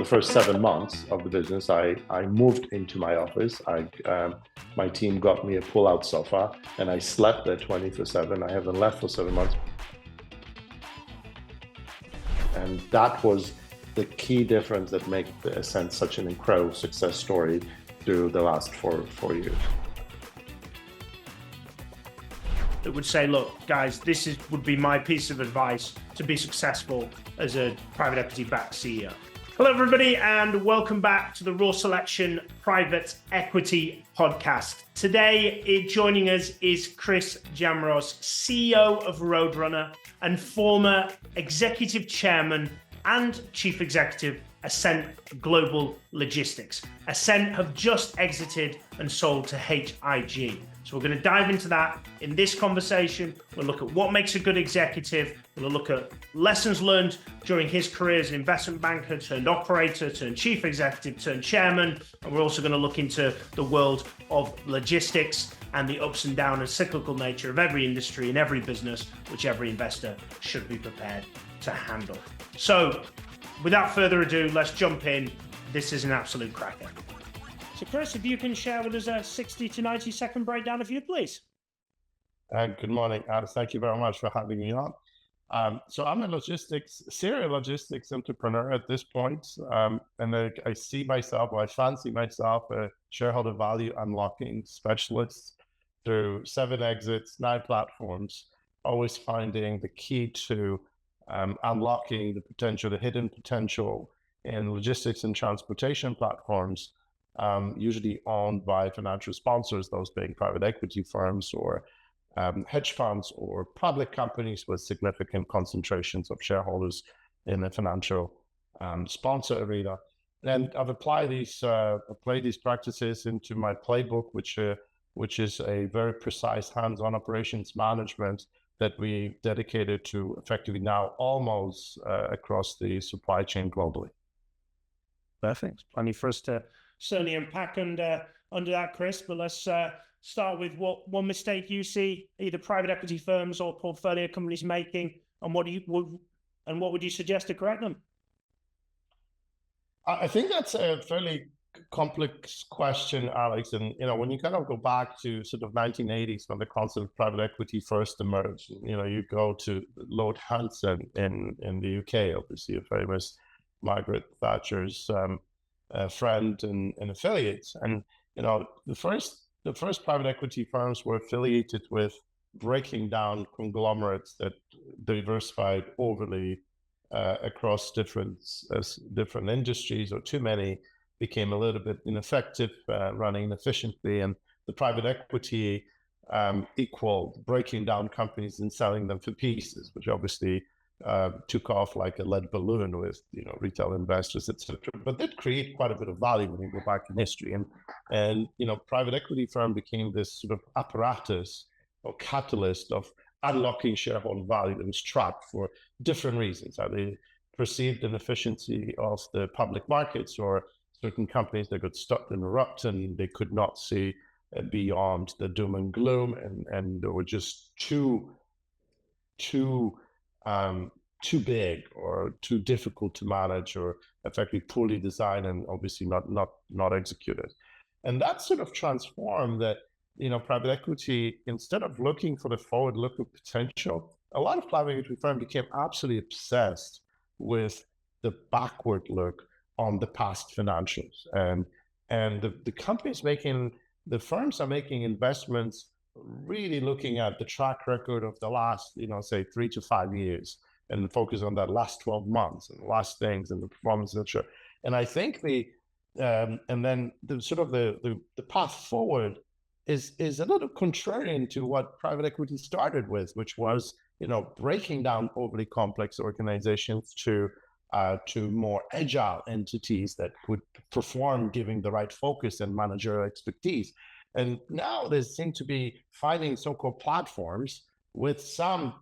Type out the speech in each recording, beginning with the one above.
first 7 months of the business, I moved into my office. My team got me a pull-out sofa, and I slept there 24/7. I haven't left for 7 months. And that was the key difference that made the Ascent such an incredible success story through the last four years. That would say, look, guys, would be my piece of advice to be successful as a private equity-backed CEO. Hello, everybody, and welcome back to the Raw Selection Private Equity Podcast. Today, joining us is Chris Jamroz, CEO of Roadrunner and former Executive Chairman and Chief Executive, Ascent Global Logistics. Ascent have just exited and sold to HIG. So we're going to dive into that in this conversation. We'll look at what makes a good executive. We'll look at lessons learned during his career as an investment banker, turned operator, turned chief executive, turned chairman. And we're also going to look into the world of logistics and the ups and downs and cyclical nature of every industry and every business, which every investor should be prepared to handle. So without further ado, let's jump in. This is an absolute cracker. So Chris, if you can share with us a 60 to 90 second breakdown of you, please. Good morning, Adam. Thank you very much for having me on. So I'm a serial logistics entrepreneur at this point. And I fancy myself a shareholder value unlocking specialist through 7 exits, 9 platforms, always finding the key to unlocking the potential, the hidden potential in logistics and transportation platforms, usually owned by financial sponsors, those being private equity firms or hedge funds or public companies with significant concentrations of shareholders in the financial sponsor arena. And I've applied these practices into my playbook, which is a very precise hands-on operations management that we dedicated to effectively now almost across the supply chain globally. Perfect. Plenty for us to certainly unpack under that, Chris. But let's start with what one mistake you see either private equity firms or portfolio companies making, and what would you suggest to correct them? I think that's a fairly complex question, Alex. And when you kind of go back to sort of 1980s when the concept of private equity first emerged, you go to Lord Hanson in the UK, obviously a famous Margaret Thatcher's friend and affiliates. And the first private equity firms were affiliated with breaking down conglomerates that diversified overly across different industries, or too many became a little bit ineffective, running inefficiently, and the private equity equaled breaking down companies and selling them for pieces, which obviously took off like a lead balloon with retail investors, etc. But did create quite a bit of value when you go back in history, and private equity firm became this sort of apparatus or catalyst of unlocking shareholder value that was trapped for different reasons. How they perceived inefficiency of the public markets, or certain companies that got stuck in a rut and they could not see beyond the doom and gloom, and they were just too big or too difficult to manage, or effectively poorly designed and obviously not executed. And that sort of transformed that, private equity, instead of looking for the forward look of potential, a lot of private equity firms became absolutely obsessed with the backward look on the past financials. And the companies the firms are making investments really looking at the track record of the last, say 3 to 5 years, and focus on that last 12 months and the last things and the performance, etc. And I think and then the sort of the path forward is a little contrarian to what private equity started with, which was, breaking down overly complex organizations to more agile entities that would perform, giving the right focus and managerial expertise. And now they seem to be finding so-called platforms with some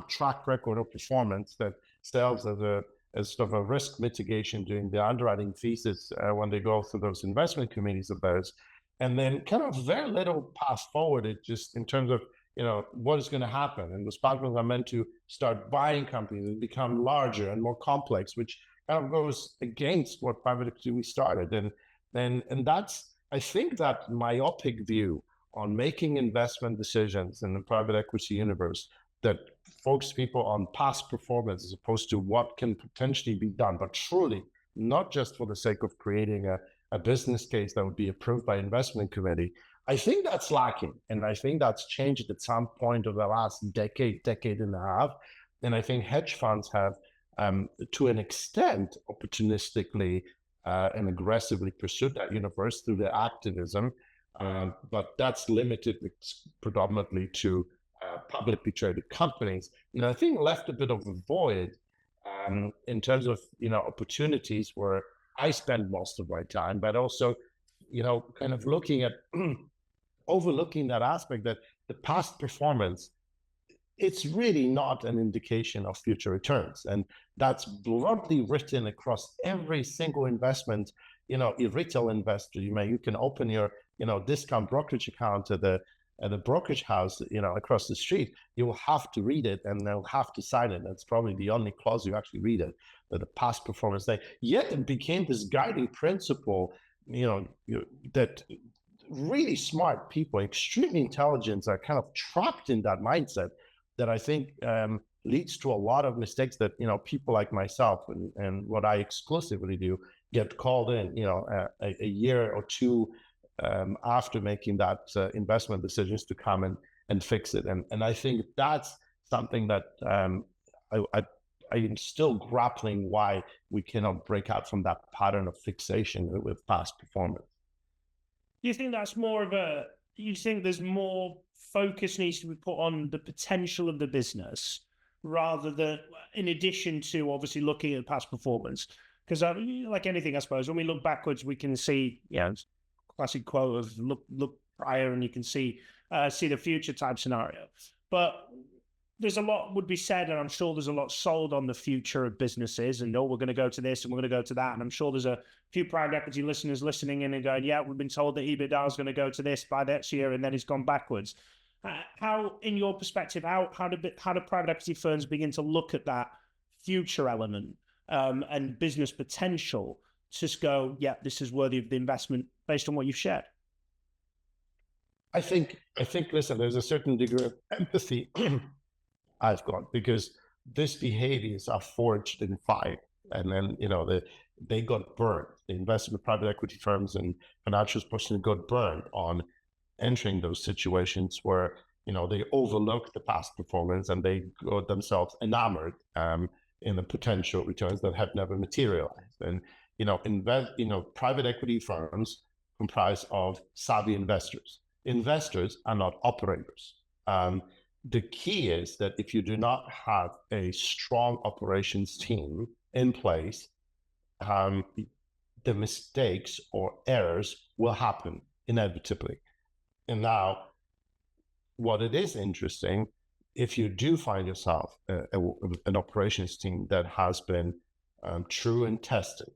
track record of performance that serves as sort of a risk mitigation during the underwriting thesis when they go through those investment committees of those. And then kind of very little path forward, it just in terms of what is going to happen. And those platforms are meant to start buying companies and become larger and more complex, which kind of goes against what private equity we started. And that's, I think, that myopic view on making investment decisions in the private equity universe that focus people on past performance as opposed to what can potentially be done, but truly not just for the sake of creating a business case that would be approved by investment committee. I think that's lacking. And I think that's changed at some point over the last decade and a half. And I think hedge funds have, to an extent, opportunistically and aggressively pursued that universe through their activism. But that's limited predominantly to publicly traded companies. And I think left a bit of a void in terms of, opportunities where I spend most of my time, but also, kind of looking at overlooking that aspect that the past performance, it's really not an indication of future returns. And that's broadly written across every single investment. A retail investor, you can open your, discount brokerage account at the brokerage house, across the street. You will have to read it and they'll have to sign it. That's probably the only clause you actually read it, that the past performance thing. Yet it became this guiding principle, that really smart people, extremely intelligent, are kind of trapped in that mindset that I think leads to a lot of mistakes that, people like myself and what I exclusively do get called in, a year or two after making that investment decisions to come and fix it. And I think that's something that I am still grappling why we cannot break out from that pattern of fixation with past performance. Do you think that's more of you think there's more focus needs to be put on the potential of the business rather than, in addition to obviously looking at past performance? Because like anything, I suppose, when we look backwards, we can see, classic quote of look prior and you can see the future type scenario. But there's a lot would be said, and I'm sure there's a lot sold on the future of businesses and, we're going to go to this and we're going to go to that. And I'm sure there's a few private equity listeners listening in and going, yeah, we've been told that EBITDA is going to go to this by next year and then it's gone backwards. How, in your perspective, how do private equity firms begin to look at that future element and business potential to just go, yeah, this is worthy of the investment based on what you've shared? I think, listen, there's a certain degree of empathy I've got, because these behaviors are forged in fire. And then, they got burned. The investment private equity firms and financial institutions got burned on entering those situations where, they overlook the past performance and they got themselves enamored in the potential returns that have never materialized. And, private equity firms comprise of savvy investors. Investors are not operators. The key is that if you do not have a strong operations team in place, the mistakes or errors will happen inevitably. And now, what it is interesting, if you do find yourself an operations team that has been true and tested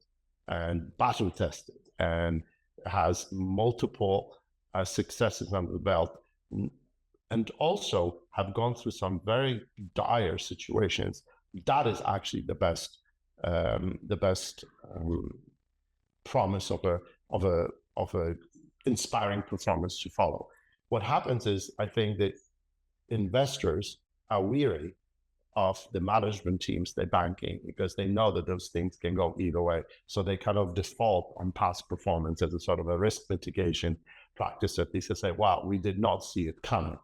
and battle tested and has multiple successes under the belt, and also have gone through some very dire situations, that is actually the best promise of a inspiring performance to follow. What happens is, I think that investors are weary of the management teams they're banking because they know that those things can go either way. So they kind of default on past performance as a sort of a risk mitigation practice, at least to say, wow, we did not see it coming.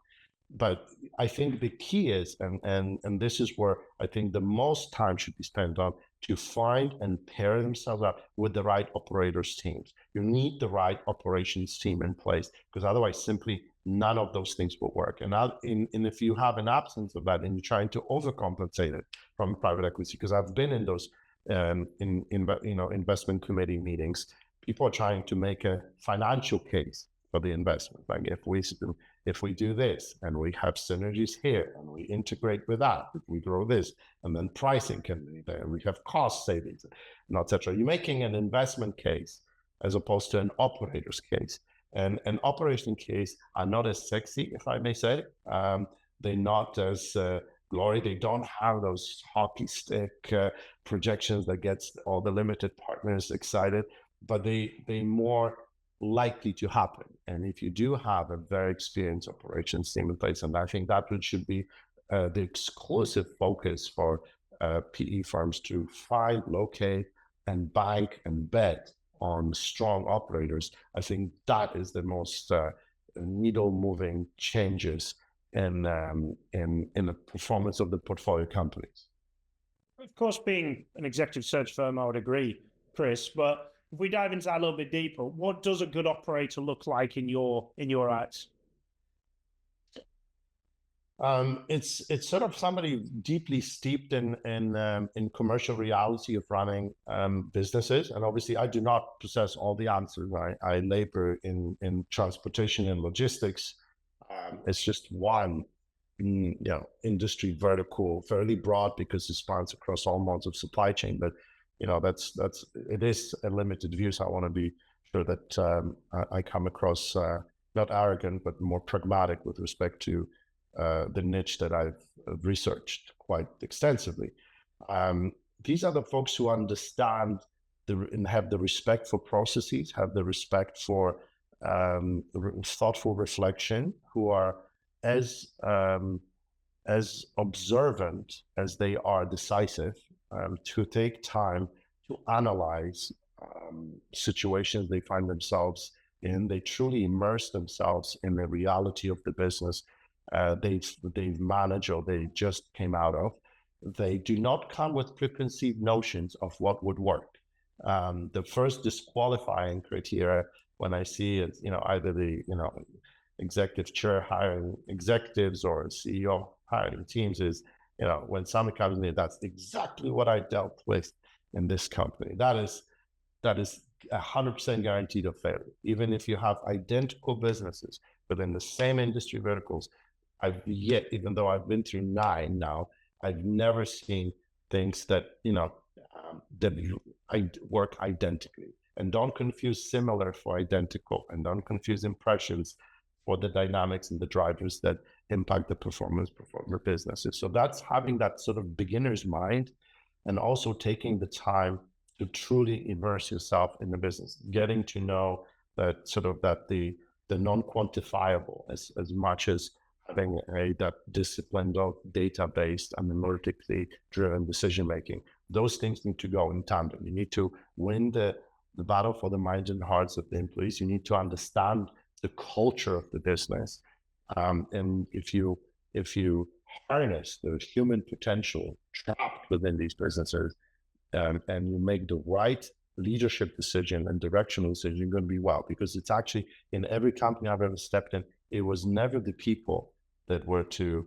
But I think the key is, and this is where I think the most time should be spent on, to find and pair themselves up with the right operators teams. You need the right operations team in place, because otherwise simply none of those things will work. And if you have an absence of that and you're trying to overcompensate it from private equity, because I've been in those investment committee meetings, people are trying to make a financial case for the investment. Like if we do this and we have synergies here and we integrate with that, if we grow this, and then pricing can be there, and we have cost savings, and etc. You're making an investment case as opposed to an operator's case. And an operation case are not as sexy, if I may say. They're not as glory. They don't have those hockey stick projections that gets all the limited partners excited, but they more likely to happen. And if you do have a very experienced operations team in place, and I think that should be the exclusive focus for PE firms, to find, locate, and bank and bet on strong operators. I think that is the most needle-moving changes in the performance of the portfolio companies. Of course, being an executive search firm, I would agree, Chris. But if we dive into that a little bit deeper, what does a good operator look like in your eyes? It's sort of somebody deeply steeped in commercial reality of running businesses, and obviously I do not possess all the answers. I labor in transportation and logistics. It's just one industry vertical, fairly broad because it spans across all modes of supply chain. But it is a limited view, so I want to be sure that I come across not arrogant but more pragmatic with respect to the niche that I've researched quite extensively. These are the folks who understand and have the respect for processes, have the respect for thoughtful reflection, who are as observant as they are decisive, to take time to analyze situations they find themselves in. They truly immerse themselves in the reality of the business they've managed or they just came out of. They do not come with preconceived notions of what would work. The first disqualifying criteria when I see it, either the executive chair hiring executives or CEO hiring teams is, when somebody comes to me, that's exactly what I dealt with in this company. That is 100% guaranteed of failure. Even if you have identical businesses within the same industry verticals, even though I've been through 9 now, I've never seen things that I work identically. And don't confuse similar for identical, and don't confuse impressions for the dynamics and the drivers that impact the performance of businesses. So that's having that sort of beginner's mind, and also taking the time to truly immerse yourself in the business, getting to know that the non-quantifiable as much as having that disciplined, data-based, analytically driven decision-making. Those things need to go in tandem. You need to win the battle for the minds and hearts of the employees. You need to understand the culture of the business. And if you harness the human potential trapped within these businesses, and you make the right leadership decision and directional decision, you're going to be well. Because it's actually, in every company I've ever stepped in, it was never the people that were to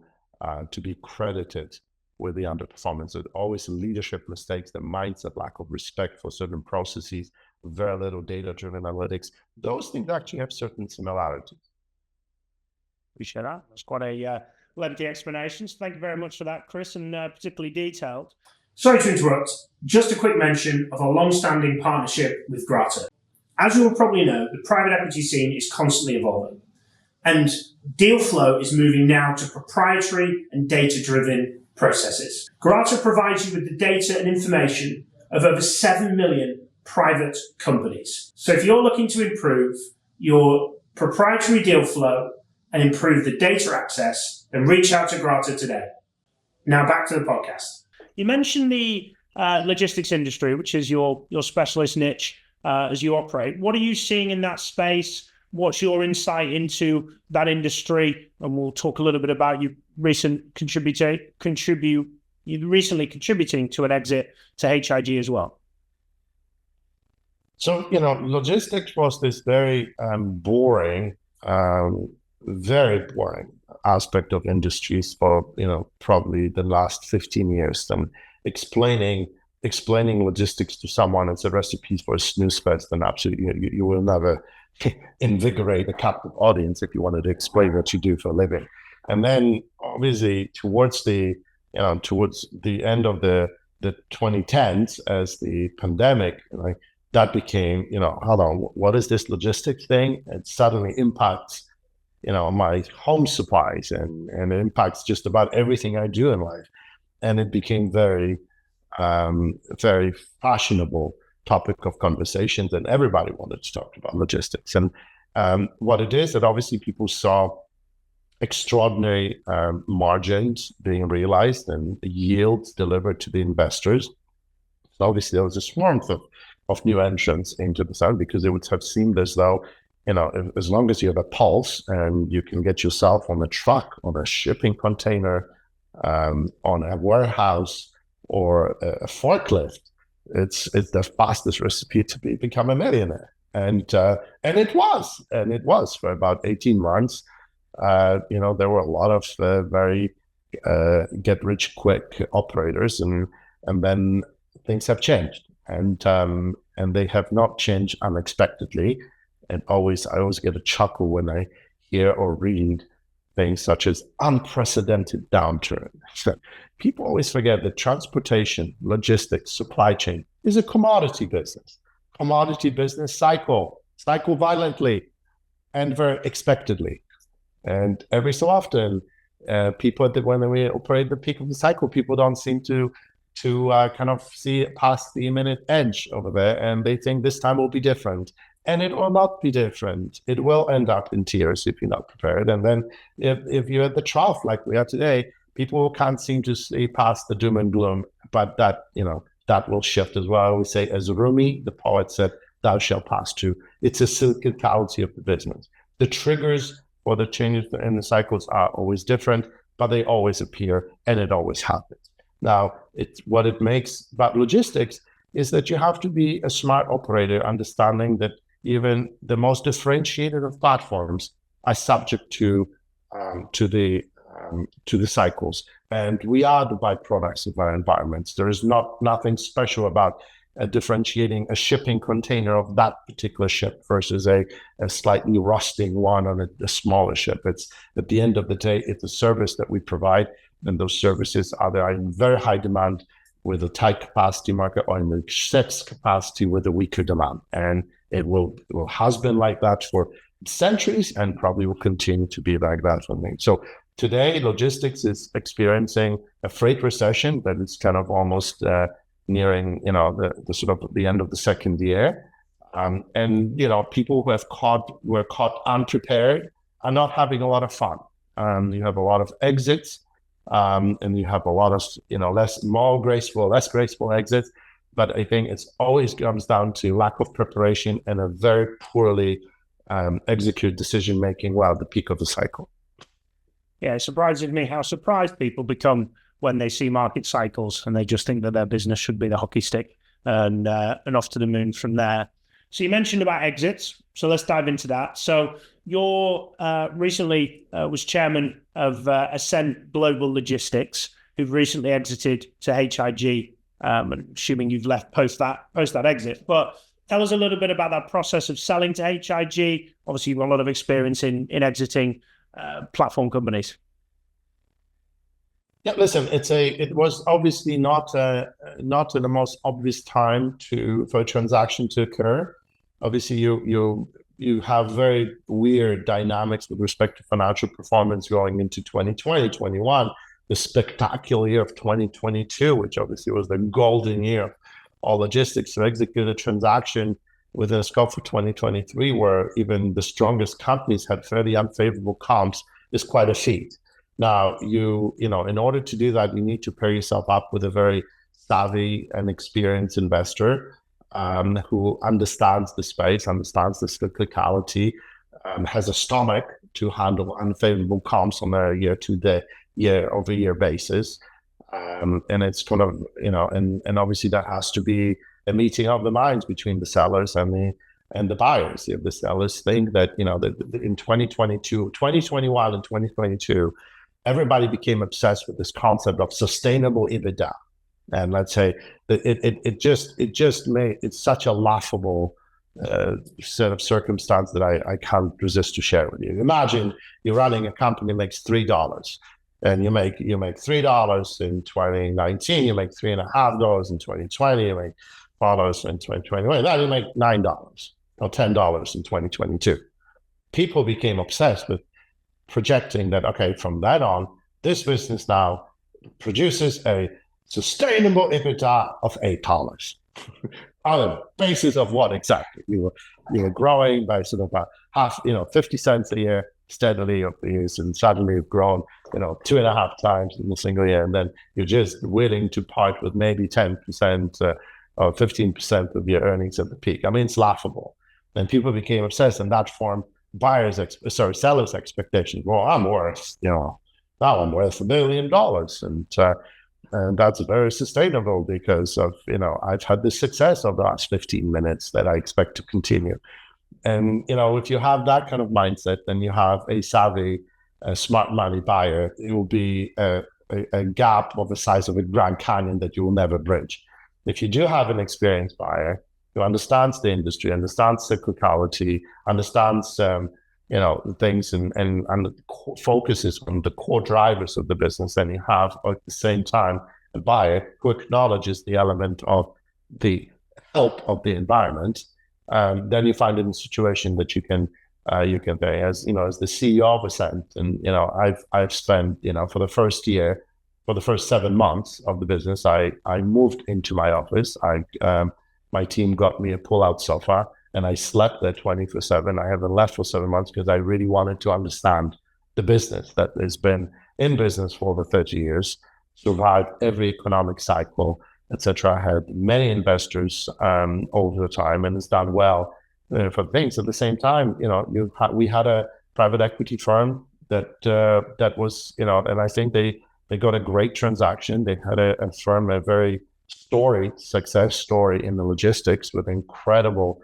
be credited with the underperformance. It's always leadership mistakes, the mindset, lack of respect for certain processes, very little data-driven analytics. Those things actually have certain similarities. Appreciate that. That's quite a lengthy explanation. So thank you very much for that, Chris, and particularly detailed. Sorry to interrupt. Just a quick mention of our long-standing partnership with Grata. As you will probably know, the private equity scene is constantly evolving, and deal flow is moving now to proprietary and data-driven processes. Grata provides you with the data and information of over 7 million private companies. So if you're looking to improve your proprietary deal flow and improve the data access, then reach out to Grata today. Now back to the podcast. You mentioned the logistics industry, which is your specialist niche as you operate. What are you seeing in that space? What's your insight into that industry? And we'll talk a little bit about you recently contributing to an exit to HIG as well. So, logistics was this very boring, very boring aspect of industries for, probably the last 15 years. And explaining logistics to someone, it's a recipe for a snooze fest, and absolutely you will never invigorate a captive audience if you wanted to explain what you do for a living. And then obviously towards the end of the 2010s, as the pandemic, that became, hold on, what is this logistics thing? It suddenly impacts my home supplies, and it impacts just about everything I do in life. And it became very fashionable topic of conversations, and everybody wanted to talk about logistics. And what it is that obviously people saw extraordinary margins being realized and yields delivered to the investors. So obviously there was a swarm of new entrants into the sector, because they would have seemed as though, as long as you have a pulse and you can get yourself on a truck, on a shipping container, on a warehouse, or a forklift, it's the fastest recipe to become a millionaire. And it was for about 18 months. There were a lot of very get rich quick operators, and then things have changed, and they have not changed unexpectedly. And I always get a chuckle when I hear or read things such as unprecedented downturn. People always forget that transportation, logistics, supply chain is a commodity business. Commodity business cycle violently and very expectedly. And every so often, people, when we operate the peak of the cycle, people don't seem to kind of see past the imminent edge over there, and they think this time will be different. And it will not be different. It will end up in tears if you're not prepared. And then if you're at the trough like we are today, people can't seem to see past the doom and gloom. But that will shift as well. I always say, as Rumi, the poet, said, "Thou shalt pass too." It's a cyclicality of the business. The triggers or the changes in the cycles are always different, but they always appear, and it always happens. Now, what it makes about logistics is that you have to be a smart operator, understanding that even the most differentiated of platforms are subject to the cycles, and we are the byproducts of our environments. There is nothing special about differentiating a shipping container of that particular ship versus a slightly rusting one on a smaller ship. It's, at the end of the day, it's a service that we provide, and those services are there in very high demand with a tight capacity market, or in excess capacity with a weaker demand. And it has been like that for centuries, and probably will continue to be like that for me. So today, logistics is experiencing a freight recession that is kind of almost nearing, the sort of the end of the second year. And people who were caught unprepared are not having a lot of fun. You have a lot of exits, and you have a lot of less graceful exits. But I think it's always comes down to lack of preparation and a very poorly executed decision making while at the peak of the cycle. Yeah, it surprises me how surprised people become when they see market cycles, and they just think that their business should be the hockey stick and off to the moon from there. So you mentioned about exits, so let's dive into that. So you're recently was chairman of Ascent Global Logistics, who've recently exited to HIG. Assuming you've left post that exit, but tell us a little bit about that process of selling to HIG. Obviously, you've got a lot of experience in exiting platform companies. Yeah, listen, it was obviously not in the most obvious time for a transaction to occur. Obviously, you have very weird dynamics with respect to financial performance going into 2020, 21, the spectacular year of 2022, which obviously was the golden year of all logistics, to execute a transaction within a scope for 2023, where even the strongest companies had fairly unfavorable comps, is quite a feat. Now, in order to do that, you need to pair yourself up with a very savvy and experienced investor who understands the space, understands the cyclicality, has a stomach to handle unfavorable comps on a year-over-year basis. And it's kind of, and obviously that has to be a meeting of the minds between the sellers and the buyers. If the sellers think that, in 2022, 2021 and 2022, everybody became obsessed with this concept of sustainable EBITDA. And let's say that it's such a laughable set of circumstance that I can't resist to share with you. Imagine you're running a company that makes $3, and you make $3 in 2019, you make $3.50 in 2020, you make $4 in 2021. Now you make $9 or $10 in 2022. People became obsessed with projecting that, okay, from that on, this business now produces a sustainable EBITDA of $8. On the basis of what exactly? You were growing by sort of about half, 50 cents a year steadily over the years, and suddenly you've grown, 2.5 times in a single year, and then you're just willing to part with maybe 10% or 15% of your earnings at the peak. I mean, it's laughable. And people became obsessed, and that formed sellers' expectations. Well, I'm worth, now I'm worth $1 billion, and that's very sustainable because of, I've had the success of the last 15 minutes that I expect to continue. And, if you have that kind of mindset, then you have a savvy, smart money buyer. It will be a gap of the size of a Grand Canyon that you will never bridge. If you do have an experienced buyer who understands the industry, understands cyclicality, understands, things and focuses on the core drivers of the business, then you have at the same time a buyer who acknowledges the element of the help of the environment. Then you find in a situation that you can pay as the CEO of Assent, and I've spent for the first year, for the first 7 months of the business, I moved into my office. My team got me a pull-out sofa, and I slept there 24/7. I haven't left for 7 months because I really wanted to understand the business that has been in business for over 30 years, survived every economic cycle, etc. Had many investors over the time, and has done well for things. At the same time, we had a private equity firm that was, and I think they got a great transaction. They had a firm, a very success story in the logistics with incredible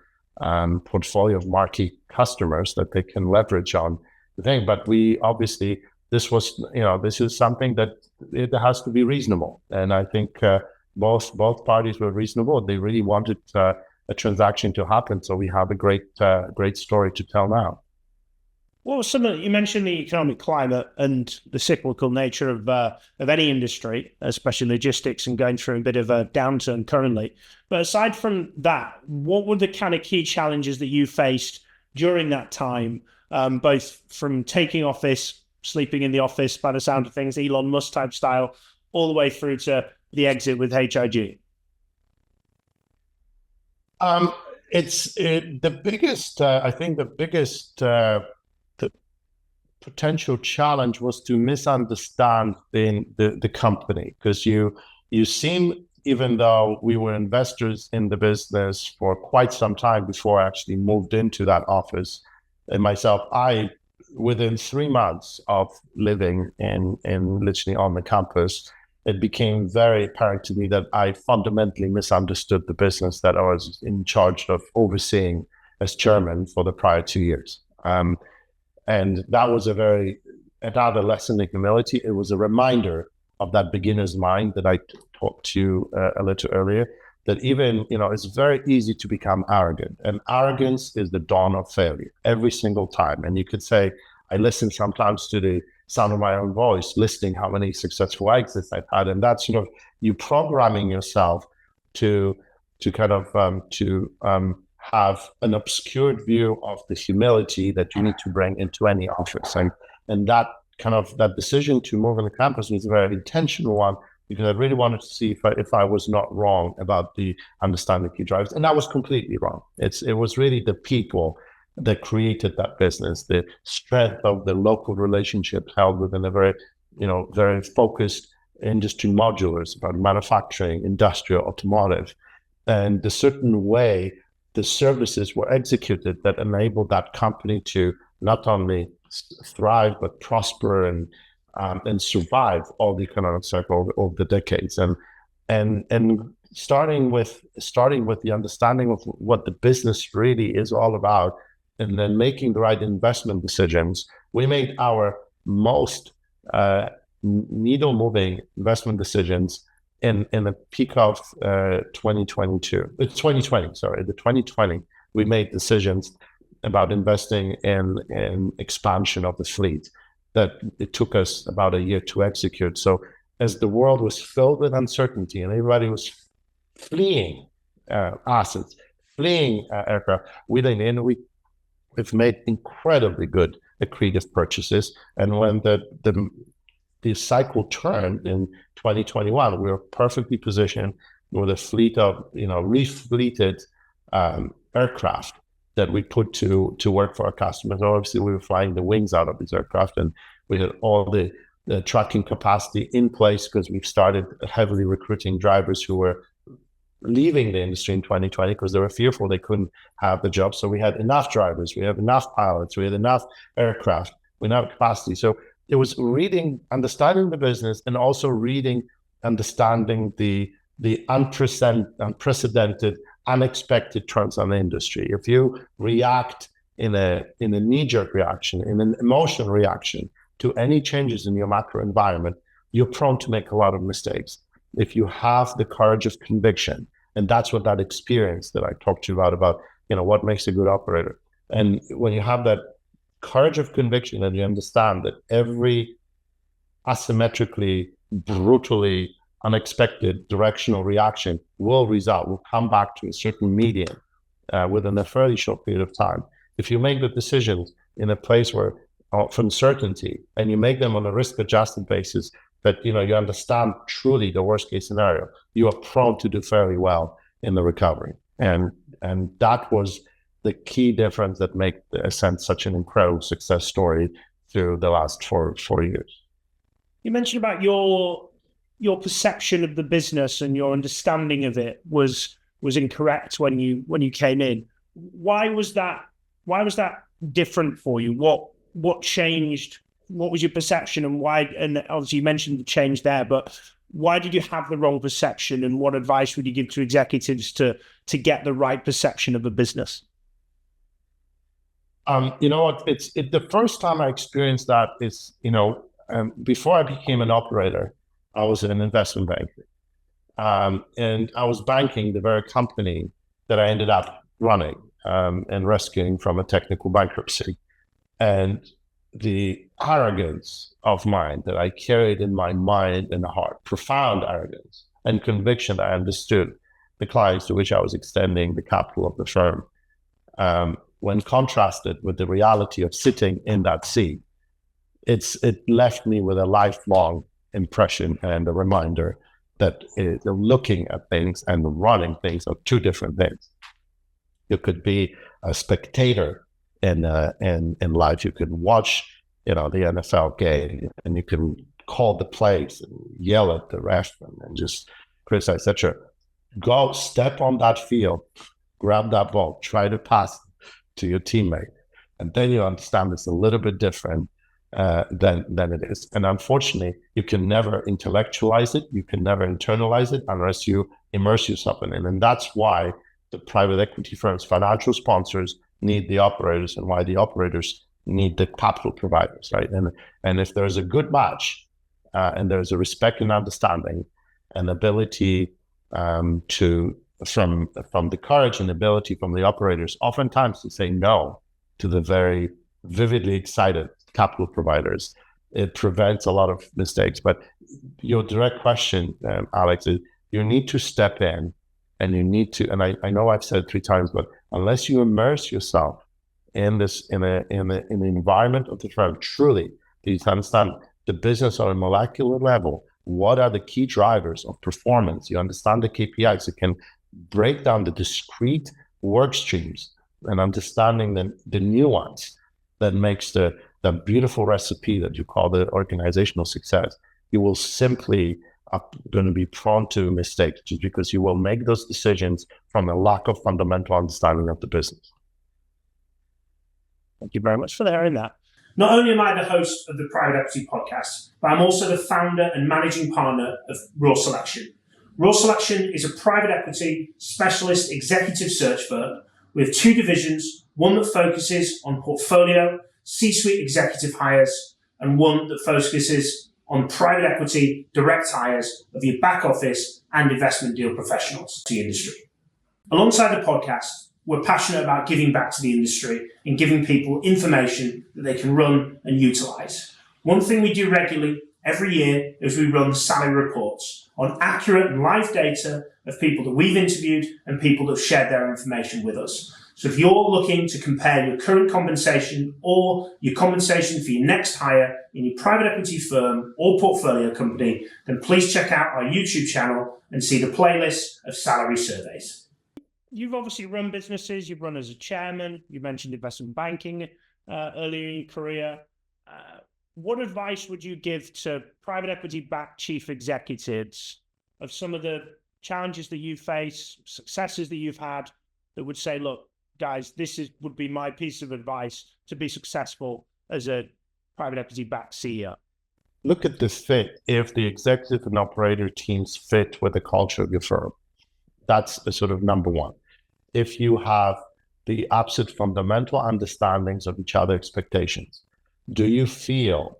portfolio of marquee customers that they can leverage on the thing. But we obviously, this is something that it has to be reasonable. And I think both parties were reasonable. They really wanted a transaction to happen. So we have a great story to tell now. Well, you mentioned the economic climate and the cyclical nature of any industry, especially logistics, and going through a bit of a downturn currently. But aside from that, what were the kind of key challenges that you faced during that time, both from taking office, sleeping in the office by the sound of things, Elon Musk type style, all the way through to the exit with HIG? The biggest potential challenge was to misunderstand the company, because you seem, even though we were investors in the business for quite some time before I actually moved into that office, and myself, within 3 months of living in literally on the campus, it became very apparent to me that I fundamentally misunderstood the business that I was in charge of overseeing as chairman for the prior 2 years. And that was another lesson in humility. It was a reminder of that beginner's mind that I talked to a little earlier, that even, it's very easy to become arrogant. And arrogance is the dawn of failure every single time. And you could say, I listen sometimes to the sound of my own voice, listing how many successful exits I've had. And that's, you programming yourself to kind of, have an obscured view of the humility that you need to bring into any office. And that decision to move on the campus was a very intentional one, because I really wanted to see if I was not wrong about the understanding key drivers. And I was completely wrong. It was really the people that created that business, the strength of the local relationships held within a very, very focused industry modulars about manufacturing, industrial, automotive, and the certain way the services were executed that enabled that company to not only thrive but prosper and survive all the economic cycle over the decades. And starting with the understanding of what the business really is all about, and then making the right investment decisions, we made our most needle-moving investment decisions in the peak of 2020, we made decisions about investing in expansion of the fleet that it took us about a year to execute. So as the world was filled with uncertainty and everybody was fleeing assets, fleeing aircraft, we've made incredibly good accretive purchases. And when the cycle turned in 2021, we were perfectly positioned with a fleet of refleeted aircraft that we put to work for our customers. Obviously, we were flying the wings out of these aircraft, and we had all the trucking capacity in place because we've started heavily recruiting drivers who were leaving the industry in 2020 because they were fearful they couldn't have the job. So we had enough drivers, we have enough pilots, we had enough aircraft, we have capacity. So it was understanding the business, and also understanding the unprecedented, unexpected turns on the industry. If you react in a knee-jerk reaction, in an emotional reaction to any changes in your macro environment, you're prone to make a lot of mistakes. If you have the courage of conviction, and that's what that experience that I talked to you about what makes a good operator. And when you have that courage of conviction, and you understand that every asymmetrically, brutally, unexpected directional reaction will come back to a certain median within a fairly short period of time. If you make the decisions in a place where of uncertainty, and you make them on a risk-adjusted basis, that you understand truly the worst-case scenario, you are prone to do fairly well in the recovery. And that was the key difference that made the Ascent such an incredible success story through the last four years. You mentioned about your perception of the business and your understanding of it was incorrect when you came in. Why was that different for you? What changed? What was your perception, and why? And obviously you mentioned the change there, but why did you have the wrong perception, and what advice would you give to executives to get the right perception of a business? It's the first time I experienced that is, before I became an operator, I was in an investment bank, and I was banking the very company that I ended up running and rescuing from a technical bankruptcy. And the arrogance of mine that I carried in my mind and heart, profound arrogance and conviction that I understood the clients to which I was extending the capital of the firm, when contrasted with the reality of sitting in that seat, it left me with a lifelong impression and a reminder that looking at things and running things are two different things. You could be a spectator in life. You could watch, the NFL game, and you can call the plays and yell at the ref and just criticize, etc. Go step on that field, grab that ball, try to pass to your teammate, and then you understand it's a little bit different than it is. And unfortunately, you can never intellectualize it, you can never internalize it unless you immerse yourself in it. And that's why the private equity firms, financial sponsors, need the operators, and why the operators need the capital providers, right? And if there's a good match, and there's a respect and understanding and ability from the courage and ability from the operators, oftentimes to say no to the very vividly excited capital providers, it prevents a lot of mistakes. But your direct question, Alex, is you need to step in, and you need to, and I know I've said it 3 times, but unless you immerse yourself in the environment of the firm, truly, you understand the business on a molecular level, what are the key drivers of performance, you understand the KPIs, you can break down the discrete work streams and understanding the nuance that makes the beautiful recipe that you call the organizational success, you will simply going to be prone to mistakes, just because you will make those decisions from a lack of fundamental understanding of the business. Thank you very much for sharing that. Not only am I the host of the Private Equity Podcast, but I'm also the founder and managing partner of Raw Selection. Raw Selection is a private equity specialist executive search firm with 2 divisions, one that focuses on portfolio, C-suite executive hires, and one that focuses on private equity direct hires of your back office and investment deal professionals to the industry. Alongside the podcast, we're passionate about giving back to the industry and giving people information that they can run and utilize. One thing we do regularly every year is we run salary reports on accurate and live data of people that we've interviewed and people that have shared their information with us. So if you're looking to compare your current compensation or your compensation for your next hire in your private equity firm or portfolio company, then please check out our YouTube channel and see the playlist of salary surveys. You've obviously run businesses. You've run as a chairman. You mentioned investment banking earlier in your career. What advice would you give to private equity-backed chief executives of some of the challenges that you face, successes that you've had, that would say, look, guys, would be my piece of advice to be successful as a private equity-backed CEO? Look at the fit. If the executive and operator teams fit with the culture of your firm, that's the sort of number one. If you have the absolute fundamental understandings of each other's expectations, do you feel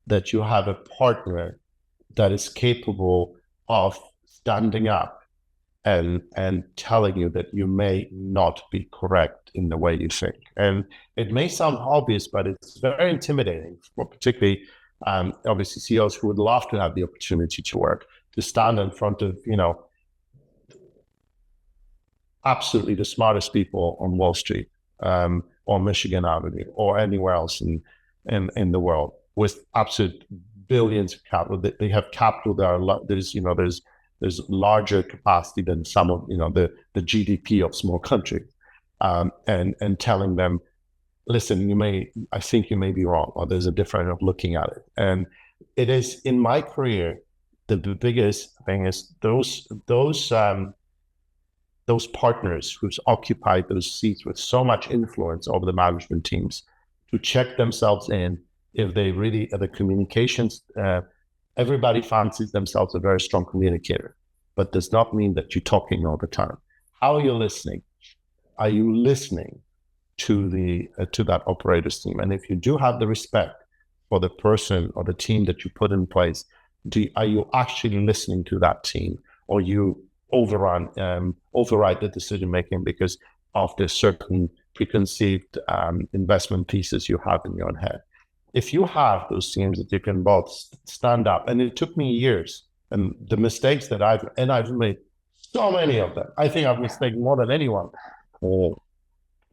that you have a partner that is capable of standing up and telling you that you may not be correct in the way you think? And it may sound obvious, but it's very intimidating for particularly obviously CEOs who would love to have the opportunity to stand in front of, absolutely the smartest people on Wall Street, or Michigan Avenue, or anywhere else in the world, with absolute billions of capital. They have capital that there's larger capacity than some of the GDP of small countries, and telling them, listen, I think you may be wrong, or there's a different way of looking at it. And it is, in my career, the biggest thing is those partners who's occupied those seats with so much influence over the management teams, to check themselves in if they really are the communications. Everybody fancies themselves a very strong communicator, but does not mean that you're talking all the time. How are you listening? Are you listening to that operator's team? And if you do have the respect for the person or the team that you put in place, are you actually listening to that team, or you override the decision making because of the certain preconceived investment pieces you have in your head? If you have those teams that you can both stand up, and it took me years, and the mistakes that I've made so many of them. I think I've mistaken more than anyone.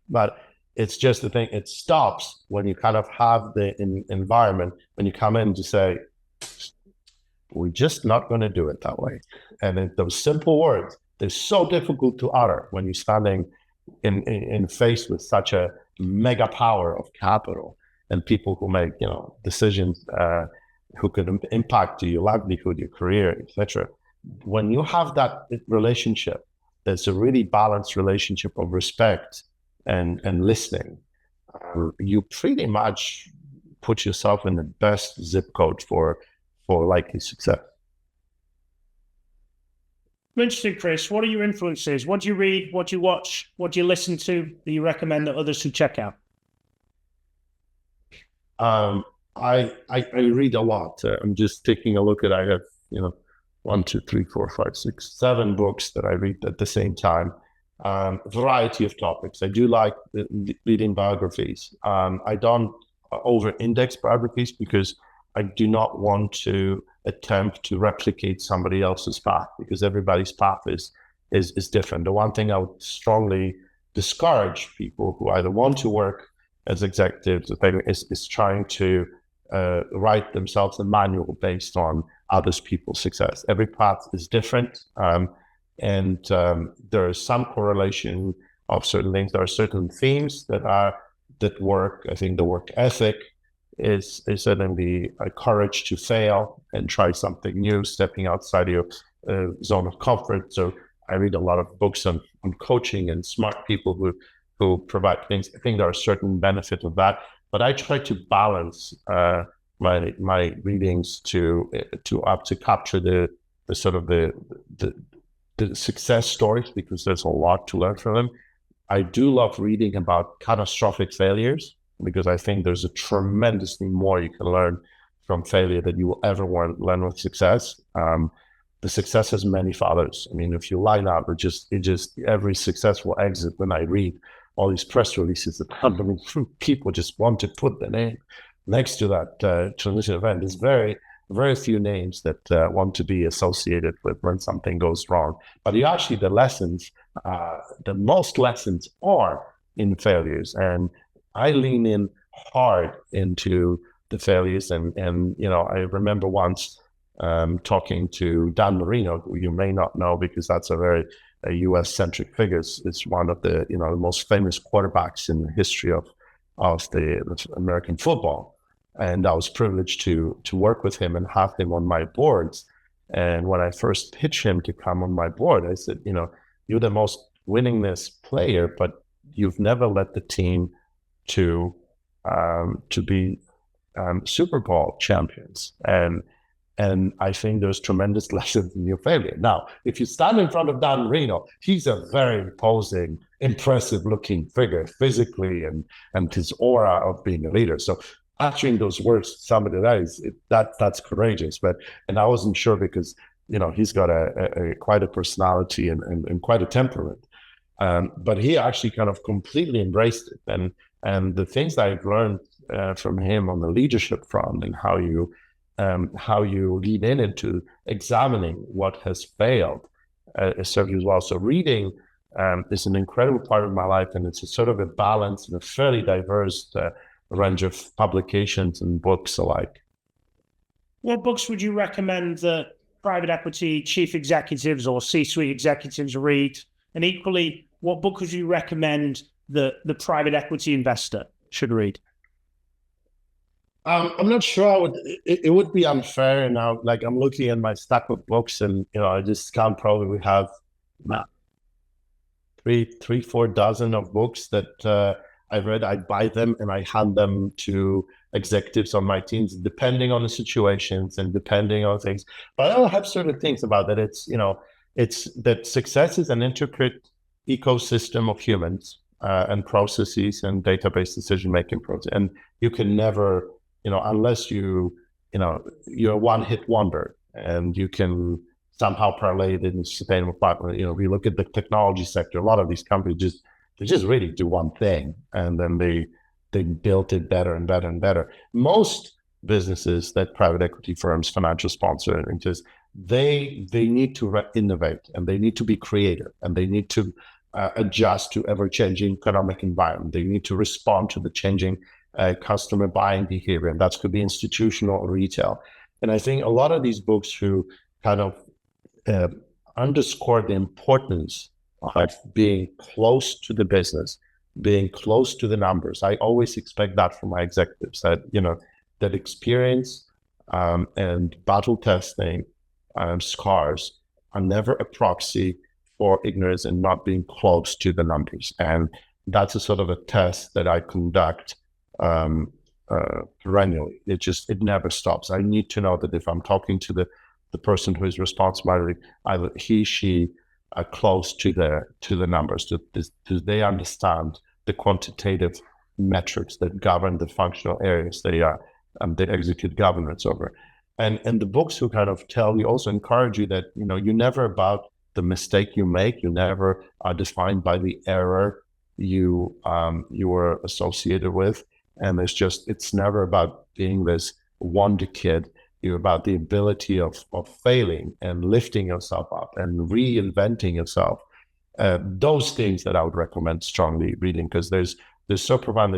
But it's just the thing, it stops when you kind of have the environment, when you come in to say, we're just not going to do it that way. And those simple words, they're so difficult to utter when you're standing in face with such a mega power of capital and people who make decisions who could impact your livelihood, your career, etc. When you have that relationship, there's a really balanced relationship of respect and listening. You pretty much put yourself in the best zip code for likely success. Interesting, Chris. What are your influences? What do you read? What do you watch? What do you listen to that you recommend that others should check out? I read a lot. I'm just taking a look at, I have 1, 2, 3, 4, 5, 6, 7 books that I read at the same time. Variety of topics. I do like reading biographies. I don't over-index biographies because I do not want to attempt to replicate somebody else's path, because everybody's path is different. The one thing I would strongly discourage people who either want to work as executives is trying to write themselves a manual based on others people's success. Every path is different, and there is some correlation of certain things. There are certain themes that work. I think the work ethic is certainly a courage to fail and try something new, stepping outside your zone of comfort. So I read a lot of books on coaching and smart people who provide things. I think there are certain benefits of that, but I try to balance my readings to capture the sort of the success stories, because there's a lot to learn from them. I do love reading about catastrophic failures, because I think there's a tremendously more you can learn from failure than you will ever learn with success. The success has many fathers. I mean, if you line up, it just every successful exit, when I read all these press releases that come from people just want to put the name next to that transition event, there's very, very few names that want to be associated with when something goes wrong. But the lessons, the most lessons are in failures. And I lean in hard into the failures. And I remember once talking to Dan Marino, who you may not know because that's a U.S.-centric figure. It's one of the most famous quarterbacks in the history of the American football. And I was privileged to work with him and have him on my boards. And when I first pitched him to come on my board, I said, you're the most winningest player, but you've never led the team to be Super Bowl champions. And I think there's tremendous lessons in your failure. Now, if you stand in front of Dan Marino, he's a very imposing, impressive-looking figure physically, and his aura of being a leader. So uttering those words to somebody that's courageous. And I wasn't sure because he's got a quite a personality and quite a temperament. But he actually kind of completely embraced it. And the things that I've learned from him on the leadership front and how you lean into examining what has failed served you as well. So reading is an incredible part of my life, and it's a sort of a balance and a fairly diverse range of publications and books alike. What books would you recommend that private equity chief executives or C-suite executives read? And equally, what book would you recommend that the private equity investor should read? I'm not sure. It would be unfair now. Like, I'm looking at my stack of books, and I just can't probably have three, 4 dozen of books that I read. I buy them and I hand them to executives on my teams, depending on the situations and depending on things. But I have certain things about that. It's that success is an intricate ecosystem of humans and processes and database decision-making process. And you can never, unless you're a one-hit wonder and you can somehow parlay it in sustainable partner. We look at the technology sector, a lot of these companies they just really do one thing, and then they built it better and better and better. Most businesses that private equity firms, financial sponsor, they need to innovate, and they need to be creative, and they need to adjust to ever-changing economic environment. They need to respond to the changing customer buying behavior, and that could be institutional or retail. And I think a lot of these books who kind of underscore the importance of being close to the business, being close to the numbers. I always expect that from my executives, that experience and battle testing scars are never a proxy for ignorance and not being close to the numbers. And that's a sort of a test that I conduct perennially. It never stops. I need to know that if I'm talking to the person who is responsible, either he, she are close to the numbers. Do they understand the quantitative metrics that govern the functional areas they execute governance over? And the books who kind of also encourage you that you're never about the mistake you make. You never are defined by the error you were associated with. And it's never about being this wonder kid. You're about the ability of failing and lifting yourself up and reinventing yourself. Those things that I would recommend strongly reading, because there's so profound.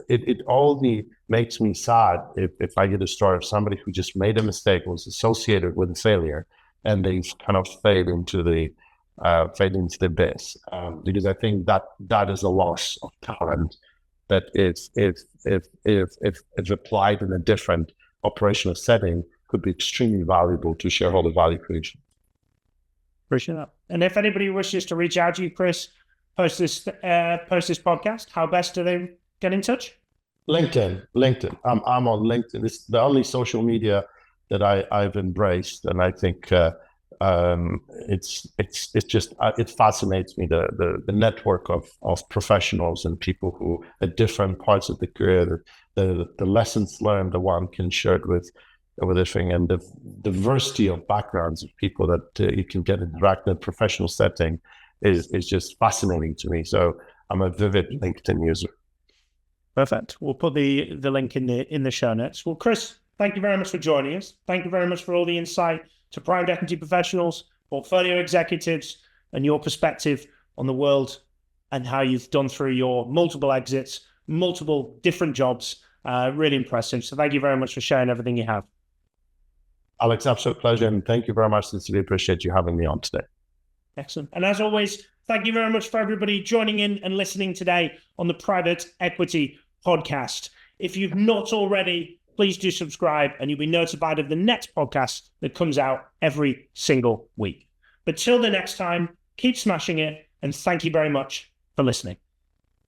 It only makes me sad if I get a story of somebody who just made a mistake, was associated with a failure, and they kind of fade into the abyss. Because I think that is a loss of talent that if applied in a different operational setting could be extremely valuable to shareholder value creation. Appreciate that. And if anybody wishes to reach out to you, Chris, post this podcast, how best do they get in touch? LinkedIn. I'm on LinkedIn. It's the only social media that I've embraced, and I think it fascinates me, the network of professionals and people who at different parts of the career, the lessons learned that one can share it with everything, and the diversity of backgrounds of people that you can get interact in a professional setting is just fascinating to me. So I'm a vivid LinkedIn user. Perfect. We'll put the link in the show notes. Well, Chris, thank you very much for joining us. Thank you very much for all the insight to private equity professionals, portfolio executives, and your perspective on the world and how you've done through your multiple exits, multiple different jobs. Really impressive. So thank you very much for sharing everything you have. Alex, absolute pleasure. And thank you very much. Sincerely appreciate you having me on today. Excellent. And as always, thank you very much for everybody joining in and listening today on the Private Equity Podcast. If you've not already, please do subscribe and you'll be notified of the next podcast that comes out every single week. But till the next time, keep smashing it, and thank you very much for listening.